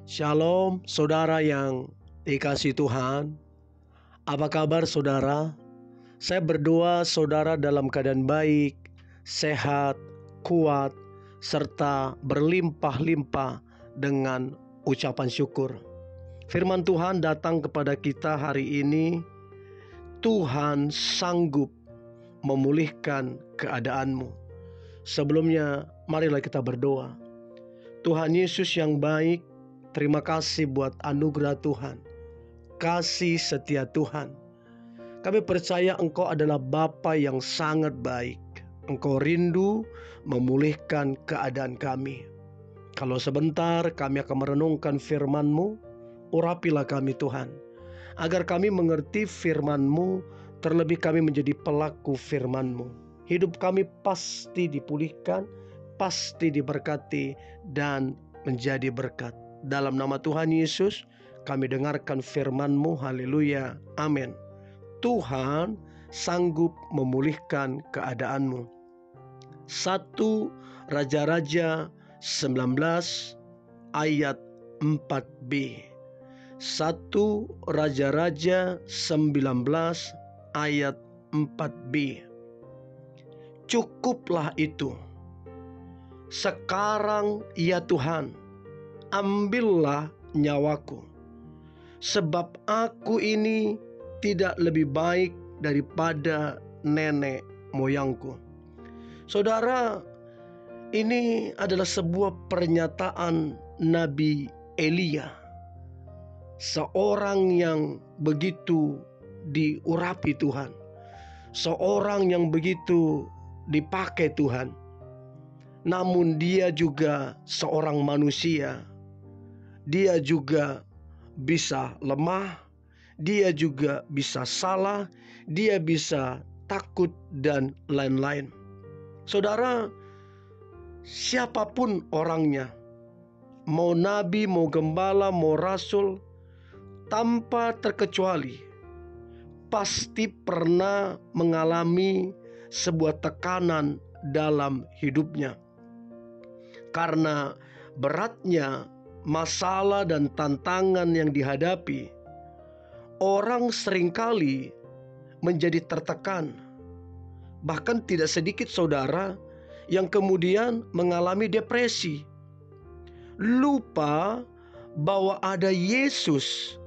Shalom, saudara yang dikasihi Tuhan. Apa kabar, saudara? Saya berdoa saudara dalam keadaan baik, sehat, kuat, serta berlimpah-limpah dengan ucapan syukur. Firman Tuhan datang kepada kita hari ini. Tuhan sanggup memulihkan keadaanmu. Sebelumnya, marilah kita berdoa. Tuhan Yesus yang baik, terima kasih buat anugerah Tuhan, kasih setia Tuhan. Kami percaya Engkau adalah Bapa yang sangat baik. Engkau rindu memulihkan keadaan kami. Kalau sebentar kami akan merenungkan firman-Mu, urapilah kami Tuhan, agar kami mengerti firman-Mu, terlebih kami menjadi pelaku firman-Mu. Hidup kami pasti dipulihkan, pasti diberkati dan menjadi berkat. Dalam nama Tuhan Yesus kami dengarkan firman-Mu. Haleluya, amin. Tuhan sanggup memulihkan keadaanmu. 1 Raja-Raja 19 ayat 4b. 1 Raja-Raja 19 ayat 4b. Cukuplah itu. Sekarang ya Tuhan, ambillah nyawaku, sebab aku ini tidak lebih baik daripada nenek moyangku. Saudara, ini adalah sebuah pernyataan Nabi Elia, seorang yang begitu diurapi Tuhan, seorang yang begitu dipakai Tuhan. Namun dia juga seorang manusia. Dia juga bisa lemah, dia juga bisa salah, dia bisa takut dan lain-lain. Saudara, siapapun orangnya, mau nabi, mau gembala, mau rasul, tanpa terkecuali pasti pernah mengalami sebuah tekanan dalam hidupnya. Karena beratnya masalah dan tantangan yang dihadapi, orang seringkali menjadi tertekan. Bahkan tidak sedikit saudara yang kemudian mengalami depresi, lupa bahwa ada Yesus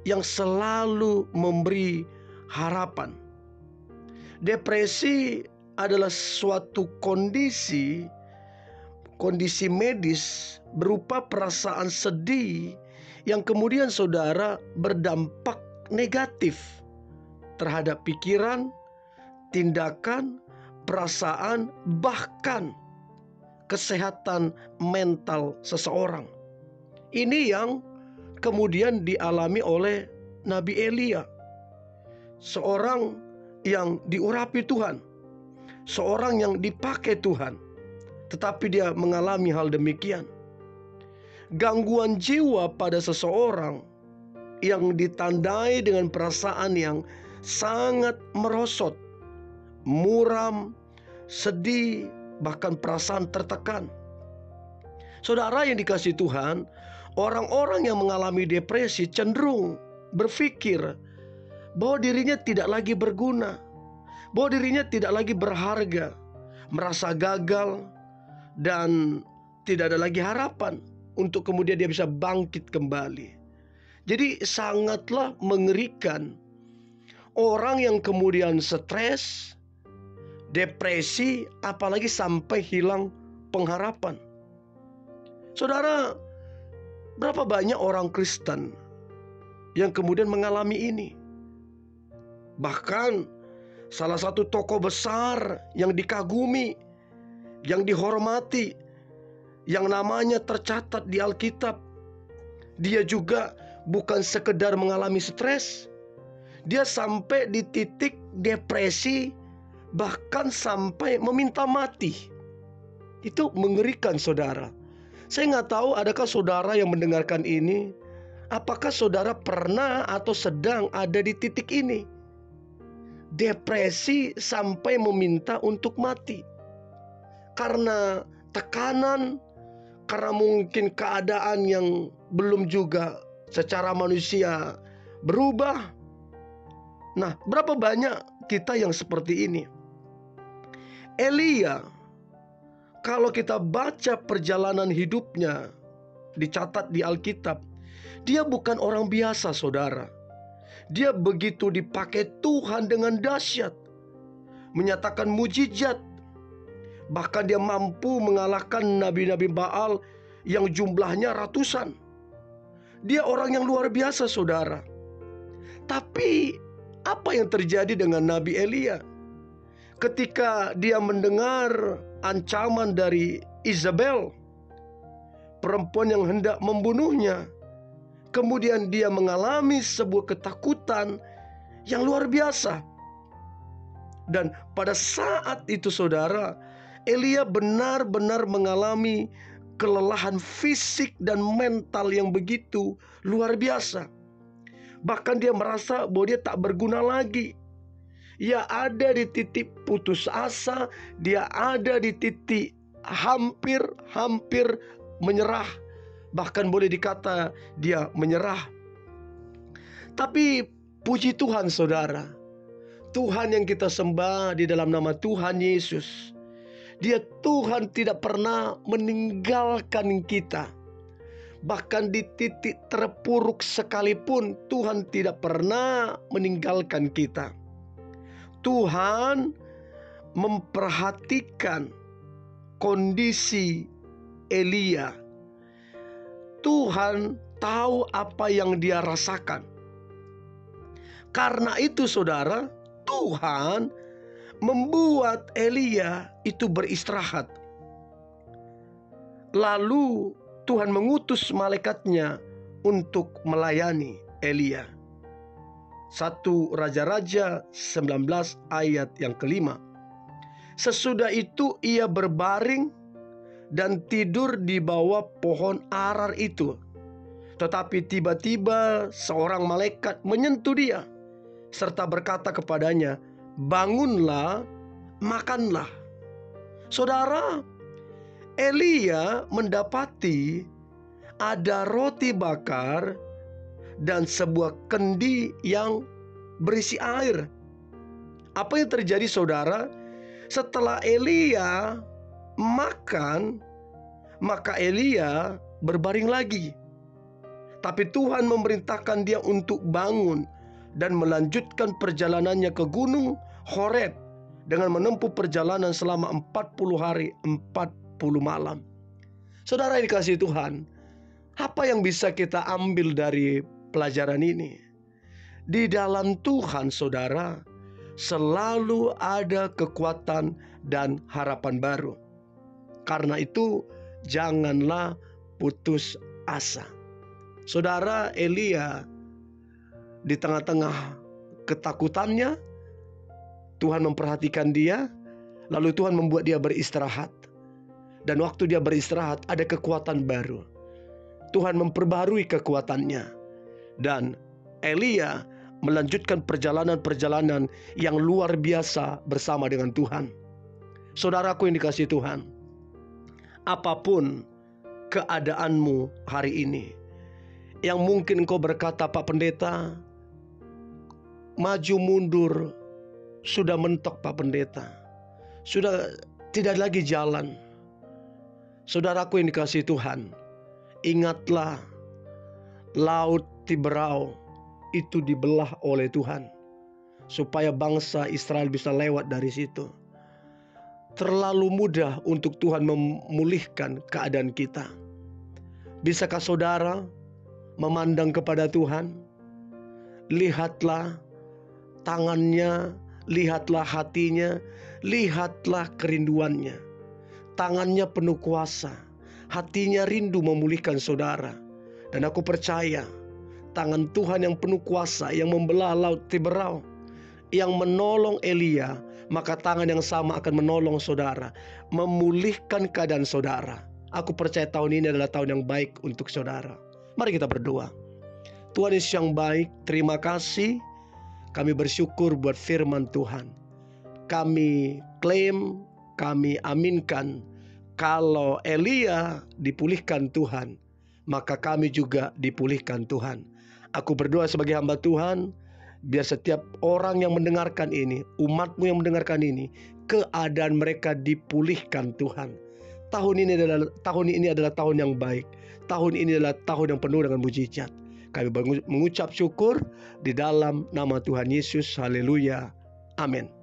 yang selalu memberi harapan. Depresi adalah suatu kondisi medis berupa perasaan sedih yang kemudian saudara berdampak negatif terhadap pikiran, tindakan, perasaan, bahkan kesehatan mental seseorang. Ini yang kemudian dialami oleh Nabi Elia, seorang yang diurapi Tuhan, seorang yang dipakai Tuhan, tetapi dia mengalami hal demikian. Gangguan jiwa pada seseorang yang ditandai dengan perasaan yang sangat merosot, muram, sedih, bahkan perasaan tertekan. Saudara yang dikasihi Tuhan, orang-orang yang mengalami depresi cenderung berpikir bahwa dirinya tidak lagi berguna, bahwa dirinya tidak lagi berharga, merasa gagal, dan tidak ada lagi harapan untuk kemudian dia bisa bangkit kembali. Jadi sangatlah mengerikan orang yang kemudian stres, depresi, apalagi sampai hilang pengharapan. Saudara, berapa banyak orang Kristen yang kemudian mengalami ini? Bahkan salah satu tokoh besar yang dikagumi, yang dihormati, yang namanya tercatat di Alkitab, dia juga bukan sekedar mengalami stres, dia sampai di titik depresi, bahkan sampai meminta mati. Itu mengerikan saudara. Saya nggak tahu adakah saudara yang mendengarkan ini, apakah saudara pernah atau sedang ada di titik ini, depresi sampai meminta untuk mati karena tekanan, karena mungkin keadaan yang belum juga secara manusia berubah. Nah, berapa banyak kita yang seperti ini? Elia, kalau kita baca perjalanan hidupnya, dicatat di Alkitab, dia bukan orang biasa, saudara. Dia begitu dipakai Tuhan dengan dahsyat, menyatakan mujizat. Bahkan dia mampu mengalahkan nabi-nabi Baal yang jumlahnya ratusan. Dia orang yang luar biasa, saudara. Tapi apa yang terjadi dengan Nabi Elia? Ketika dia mendengar ancaman dari Isabel, perempuan yang hendak membunuhnya, kemudian dia mengalami sebuah ketakutan yang luar biasa. Dan pada saat itu, saudara, Elia benar-benar mengalami kelelahan fisik dan mental yang begitu luar biasa. Bahkan dia merasa bahwa dia tak berguna lagi. Dia ada di titik putus asa, dia ada di titik hampir menyerah. Bahkan boleh dikata dia menyerah. Tapi puji Tuhan, saudara, Tuhan yang kita sembah di dalam nama Tuhan Yesus, Dia Tuhan tidak pernah meninggalkan kita. Bahkan di titik terpuruk sekalipun, Tuhan tidak pernah meninggalkan kita. Tuhan memperhatikan kondisi Elia. Tuhan tahu apa yang dia rasakan. Karena itu, saudara, Tuhan membuat Elia itu beristirahat. Lalu Tuhan mengutus malaikatnya untuk melayani Elia. 1 Raja-Raja 19 ayat yang kelima. Sesudah itu ia berbaring dan tidur di bawah pohon arar itu. Tetapi tiba-tiba seorang malaikat menyentuh dia serta berkata kepadanya, "Bangunlah, makanlah." Saudara, Elia mendapati ada roti bakar dan sebuah kendi yang berisi air. Apa yang terjadi, saudara? Setelah Elia makan, maka Elia berbaring lagi. Tapi Tuhan memerintahkan dia untuk bangun dan melanjutkan perjalanannya ke gunung Horeb dengan menempuh perjalanan selama 40 hari 40 malam. Saudara yang dikasihi Tuhan, apa yang bisa kita ambil dari pelajaran ini? Di dalam Tuhan, saudara, selalu ada kekuatan dan harapan baru. Karena itu, janganlah putus asa. Saudara, Elia di tengah-tengah ketakutannya, Tuhan memperhatikan dia, lalu Tuhan membuat dia beristirahat. Dan waktu dia beristirahat, ada kekuatan baru. Tuhan memperbarui kekuatannya. Dan Elia melanjutkan perjalanan-perjalanan yang luar biasa bersama dengan Tuhan. Saudaraku yang dikasihi Tuhan, apapun keadaanmu hari ini, yang mungkin engkau berkata, "Pak Pendeta, maju mundur sudah mentok, Pak Pendeta, sudah tidak lagi jalan." Saudaraku yang dikasihi Tuhan, ingatlah, laut Tiberau itu dibelah oleh Tuhan supaya bangsa Israel bisa lewat dari situ. Terlalu mudah untuk Tuhan memulihkan keadaan kita. Bisakah saudara memandang kepada Tuhan? Lihatlah tangannya, lihatlah hatinya, lihatlah kerinduannya. Tangannya penuh kuasa, hatinya rindu memulihkan saudara. Dan aku percaya tangan Tuhan yang penuh kuasa, yang membelah laut Tiberau, yang menolong Elia, maka tangan yang sama akan menolong saudara, memulihkan keadaan saudara. Aku percaya tahun ini adalah tahun yang baik untuk saudara. Mari kita berdoa. Tuhan Yesus yang baik, terima kasih. Kami bersyukur buat firman Tuhan. Kami klaim, kami aminkan Kalau Elia dipulihkan Tuhan, maka kami juga dipulihkan Tuhan. Aku berdoa sebagai hamba Tuhan, biar setiap orang yang mendengarkan ini, umatmu yang mendengarkan ini, keadaan mereka dipulihkan Tuhan. Tahun ini adalah tahun yang baik. Tahun ini adalah tahun yang penuh dengan mujizat. Kami mengucap syukur di dalam nama Tuhan Yesus. Haleluya. Amin.